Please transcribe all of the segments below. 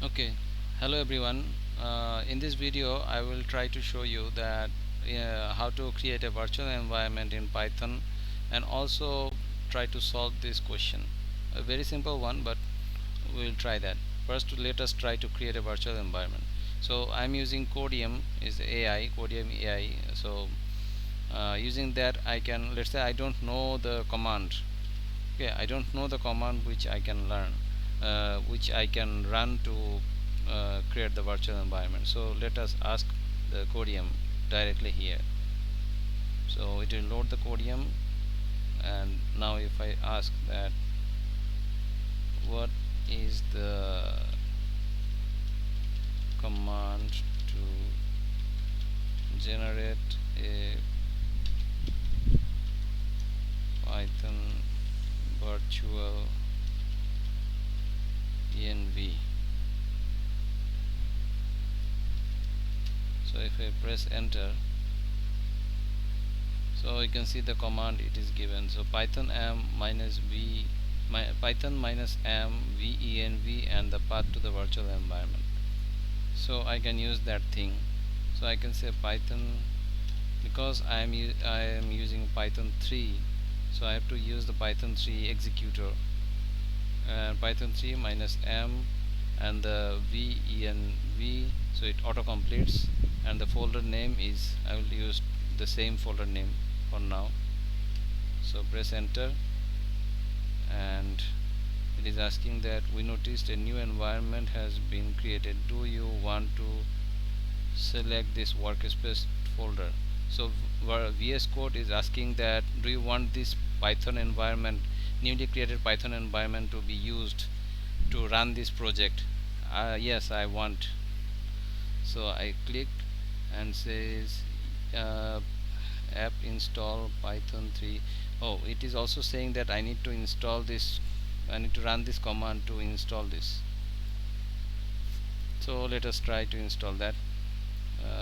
Okay, hello everyone. In this video I will try to show you that how to create a virtual environment in Python and also try to solve this question. A very simple one, but we'll try that. First, let us try to create a virtual environment. So I'm using Codium is AI, Codium AI. So using that I can, let's say I don't know the command. Okay, I don't know the command which I can learn, which I can run to create the virtual environment. So let us ask the Codium directly here. So it will load the Codium, and now if I ask that what is the command to generate a Python virtual env. So if I press enter, so you can see the command it is given. So python m minus v python minus m venv and the path to the virtual environment. So I can use that thing. So I can say python, because I am using python 3, so I have to use the python 3 executor, and python 3 minus m and the venv, so it auto completes, and the folder name is, I will use the same folder name for now. So press enter, and it is asking that we noticed a new environment has been created. Do you want to select this workspace folder? So VS Code is asking that do you want this Python environment, newly created Python environment, to be used to run this project? Yes, I want. So I clicked and says uh, app install python 3. Oh, it is also saying that I need to install this, I need to run this command to install this. So let us try to install that.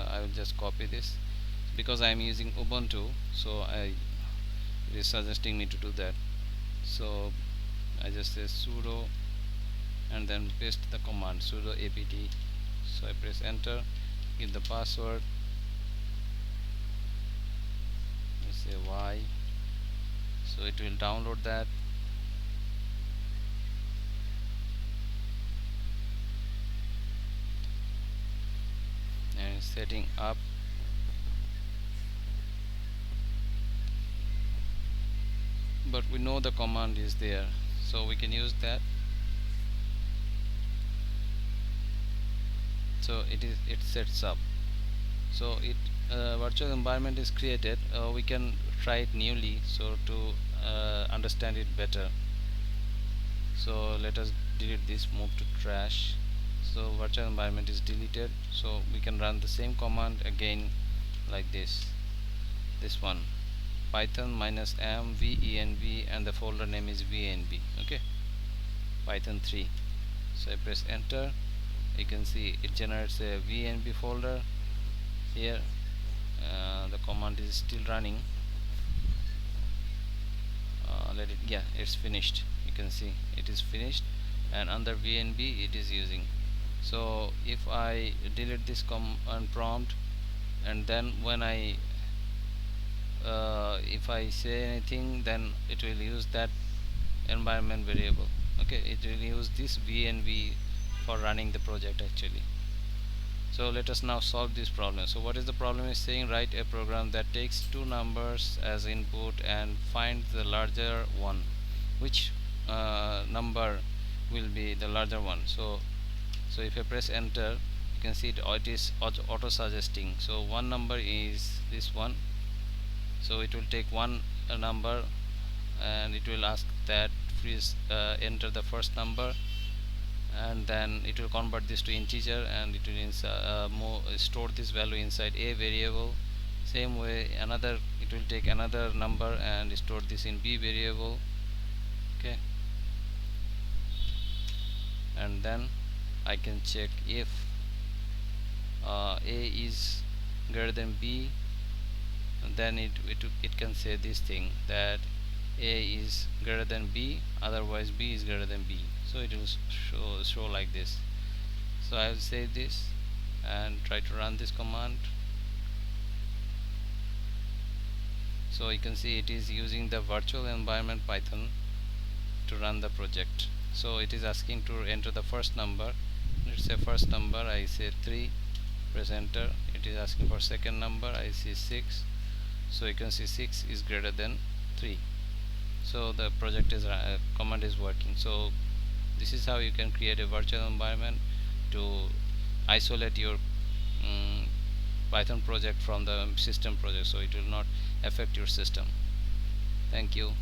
I will just copy this because I am using Ubuntu, so it is suggesting me to do that. So I just say sudo and then paste the command sudo apt. So I press enter, give the password, let's say y. So it will download that. And setting up. But we know the command is there, so we can use that. So it sets up. So it virtual environment is created. We can try it newly, so to understand it better. So let us delete this, move to trash. So virtual environment is deleted, so we can run the same command again, like this one, python minus m venv, and the folder name is venv. Okay, python 3. So I press enter, you can see it generates a venv folder here. The command is still running. Let it, yeah, it's finished. You can see it is finished, and under venv it is using. So if I delete this command prompt, and then when I if I say anything, then it will use that environment variable. Okay, it will use this venv for running the project actually. So let us now solve this problem. So what is the problem is saying? Write a program that takes two numbers as input and find the larger one. Which number will be the larger one? So if I press enter, you can see it is auto suggesting. So one number is this one, so it will take one number, and it will ask that please enter the first number, and then it will convert this to integer, and it will store this value inside a variable. Same way, another, it will take another number and store this in b variable. Okay, and then I can check if a is greater than b, and then it can say this thing, that a is greater than b, otherwise b is greater than b. So it will show like this. So I will save this and try to run this command. So you can see it is using the virtual environment Python to run the project. So it is asking to enter the first number. Let's say first number, I say 3, press enter. It is asking for second number, I see 6. So you can see 6 is greater than 3. So the project is command is working. So this is how you can create a virtual environment to isolate your Python project from the system project, so it will not affect your system. Thank you.